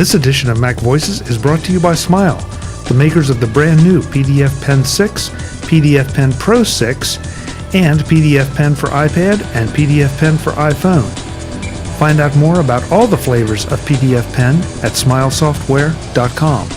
This edition of MacVoices is brought to you by Smile, the makers of the brand new PDF Pen 6, PDF Pen Pro 6, and PDF Pen for iPad and PDF Pen for iPhone. Find out more about all the flavors of PDF Pen at smilesoftware.com.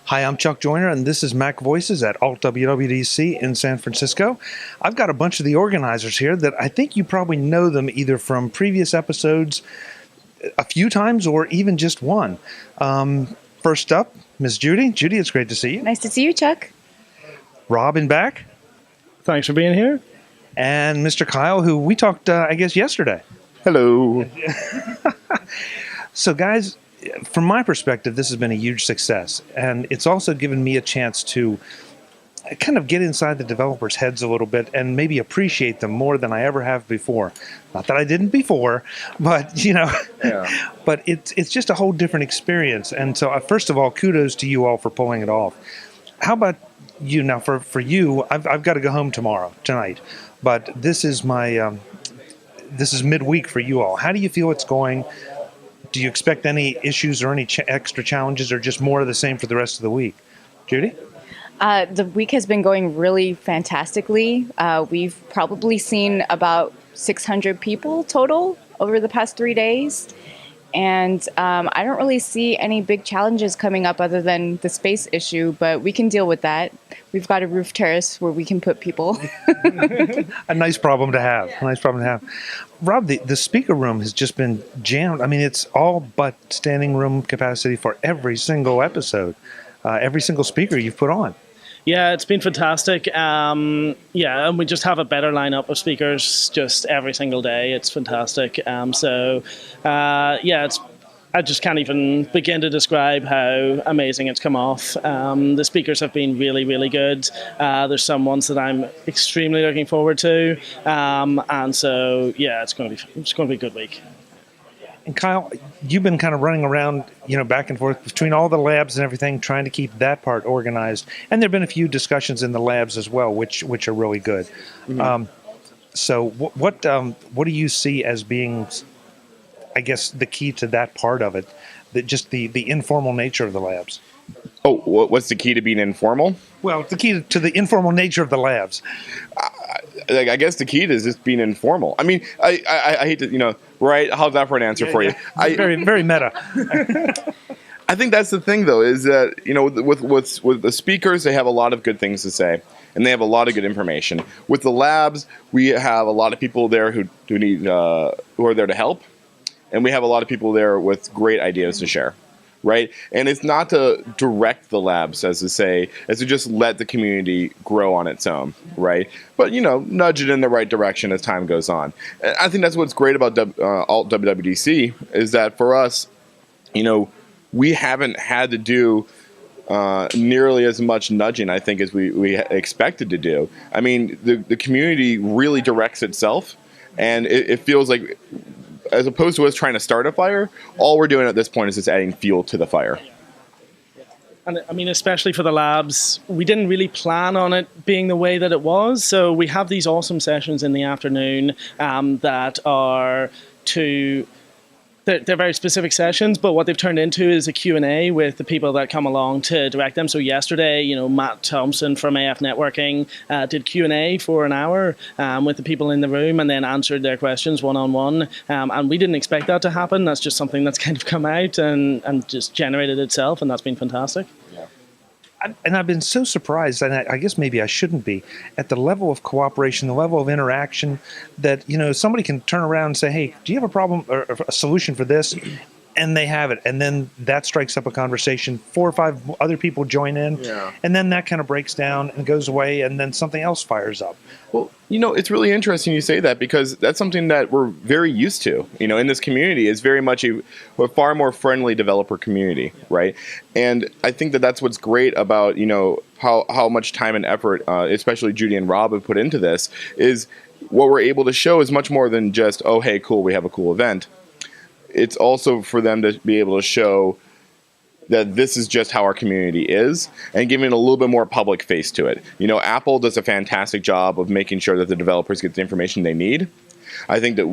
Hi, I'm Chuck Joyner, and this is MacVoices at AltWWDC in San Francisco. I've got a bunch of the organizers here that I think you probably know them either from previous episodes a few times or even just one. First up, Ms. Judy. Judy, it's great to see you. Nice to see you, Chuck. Rob in back. Thanks for being here. And Mr. Kyle, who we talked, I guess, yesterday. Hello. So, guys, from my perspective, this has been a huge success, and it's also given me a chance to kind of get inside the developers' heads a little bit and maybe appreciate them more than I ever have before. Not that I didn't before, but, you know, Yeah. but it's just a whole different experience. And so, first of all, kudos to you all for pulling it off. How about you? Now, for you, I've got to go home tonight, but this is my this is midweek for you all. How do you feel it's going? Do you expect any issues or any extra challenges, or just more of the same for the rest of the week? Judy? The week has been going really fantastically. We've probably seen about 600 people total over the past 3 days. And I don't really see any big challenges coming up other than the space issue, but we can deal with that. We've got a roof terrace where we can put people. A nice problem to have. A nice problem to have. Rob, the speaker room has just been jammed. I mean, it's all but standing room capacity for every single episode, every single speaker you've put on. Yeah, it's been fantastic. And we just have a better lineup of speakers just every single day. It's fantastic. I just can't even begin to describe how amazing it's come off. The speakers have been really, really good. There's some ones that I'm extremely looking forward to. It's going to be a good week. And Kyle, you've been kind of running around, back and forth between all the labs and everything, trying to keep that part organized. And there have been a few discussions in the labs as well, which are really good. Mm-hmm. So what do you see as being, I guess, the key to that part of it, just the informal nature of the labs? Oh, what's the key to being informal? Well, the key to the informal nature of the labs. I guess the key to is just being informal. I mean, I hate to, right? How's that for an answer for you? Very, very meta. I think that's the thing, though, is that, with the speakers, they have a lot of good things to say, and they have a lot of good information. With the labs, we have a lot of people there who are there to help, and we have a lot of people there with great ideas to share. Right? And it's not to direct the labs, as to just let the community grow on its own, right? But, nudge it in the right direction as time goes on. And I think that's what's great about AltWWDC is that for us, we haven't had to do nearly as much nudging, I think, as we expected to do. I mean, the community really directs itself, and it feels like, as opposed to us trying to start a fire, all we're doing at this point is just adding fuel to the fire. And I mean, especially for the labs, we didn't really plan on it being the way that it was. So we have these awesome sessions in the afternoon that are they're very specific sessions, but what they've turned into is a Q&A with the people that come along to direct them. So yesterday, Matt Thompson from AF Networking did Q&A for an hour with the people in the room and then answered their questions one-on-one. And we didn't expect that to happen. That's just something that's kind of come out and just generated itself, and that's been fantastic. And I've been so surprised, and I guess maybe I shouldn't be, at the level of cooperation, the level of interaction that, somebody can turn around and say, hey, do you have a problem or a solution for this? And they have it. And then that strikes up a conversation. 4 or 5 other people join in. Yeah. And then that kind of breaks down and goes away, and then something else fires up. Well, it's really interesting you say that, because that's something that we're very used to. In this community is very much a far more friendly developer community, right? And I think that that's what's great about, how much time and effort, especially Judy and Rob have put into this, is what we're able to show is much more than just, oh, hey, cool, we have a cool event. It's also for them to be able to show that this is just how our community is, and giving it a little bit more public face to it. Apple does a fantastic job of making sure that the developers get the information they need. I think that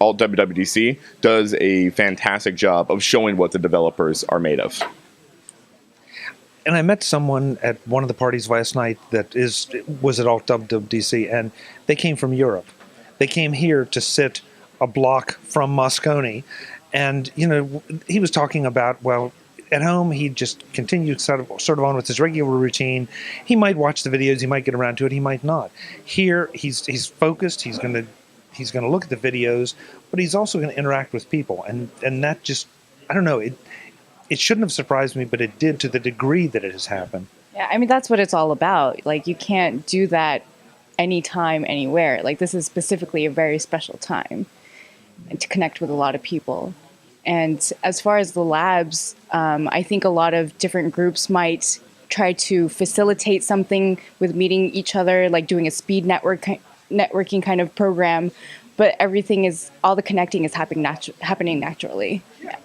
AltWWDC does a fantastic job of showing what the developers are made of. And I met someone at one of the parties last night that was at AltWWDC, and they came from Europe. They came here to sit a block from Moscone, and he was talking about, well, at home he just continued sort of on with his regular routine. He might watch the videos, he might get around to it, he might not. Here he's focused. He's going to look at the videos, but he's also going to interact with people, and that just, I don't know, it shouldn't have surprised me, but it did to the degree that it has happened. Yeah, I mean, that's what it's all about. Like, you can't do that anytime, anywhere. Like, this is specifically a very special time to connect with a lot of people. And as far as the labs, I think a lot of different groups might try to facilitate something with meeting each other, like doing a speed networking kind of program. But all the connecting is happening naturally. Yeah.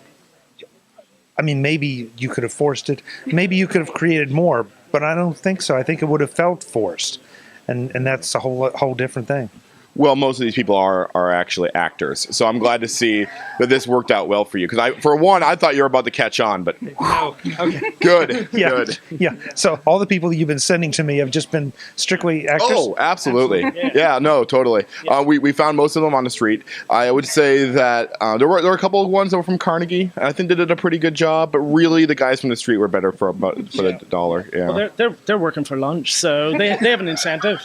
I mean, maybe you could have forced it. Maybe you could have created more, but I don't think so. I think it would have felt forced, and that's a whole different thing. Well, most of these people are actually actors, so I'm glad to see that this worked out well for you. Because for one, I thought you were about to catch on, but no, okay, good, yeah, good, yeah. So all the people you've been sending to me have just been strictly actors. Oh, absolutely, yeah, no, totally. Yeah. We found most of them on the street. I would say that there were a couple of ones that were from Carnegie. I think they did a pretty good job, but really the guys from the street were better for the dollar. Yeah, well, they're working for lunch, so they have an incentive.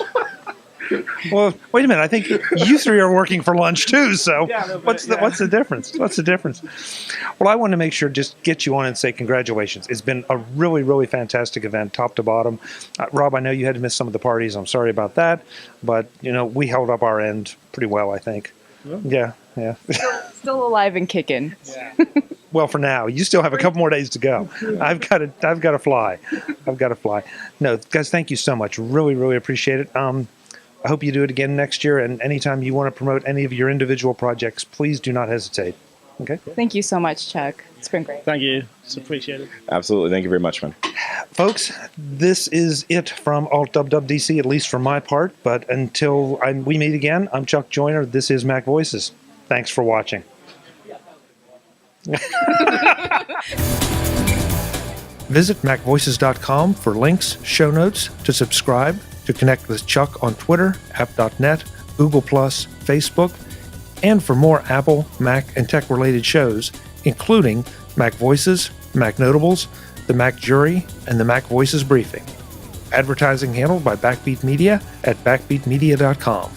Well, wait a minute. I think you three are working for lunch too. So what's the difference? What's the difference? Well, I want to make sure just get you on and say congratulations. It's been a really, really fantastic event, top to bottom. Rob, I know you had to miss some of the parties. I'm sorry about that, but we held up our end pretty well, I think. Yeah. Still alive and kicking. Yeah. Well, for now, you still have a couple more days to go. I've got to fly. No, guys, thank you so much. Really, really appreciate it. I hope you do it again next year, and anytime you want to promote any of your individual projects, please do not hesitate. Okay? Thank you so much, Chuck. It's been great. Thank you. It's appreciated. Absolutely. Thank you very much, man. Folks, this is it from AltWWDC, at least for my part, but until we meet again, I'm Chuck Joyner. This is MacVoices. Thanks for watching. Visit MacVoices.com for links, show notes, to subscribe, to connect with Chuck on Twitter, app.net, Google+, Facebook, and for more Apple, Mac, and tech-related shows, including Mac Voices, Mac Notables, the Mac Jury, and the Mac Voices Briefing. Advertising handled by Backbeat Media at backbeatmedia.com.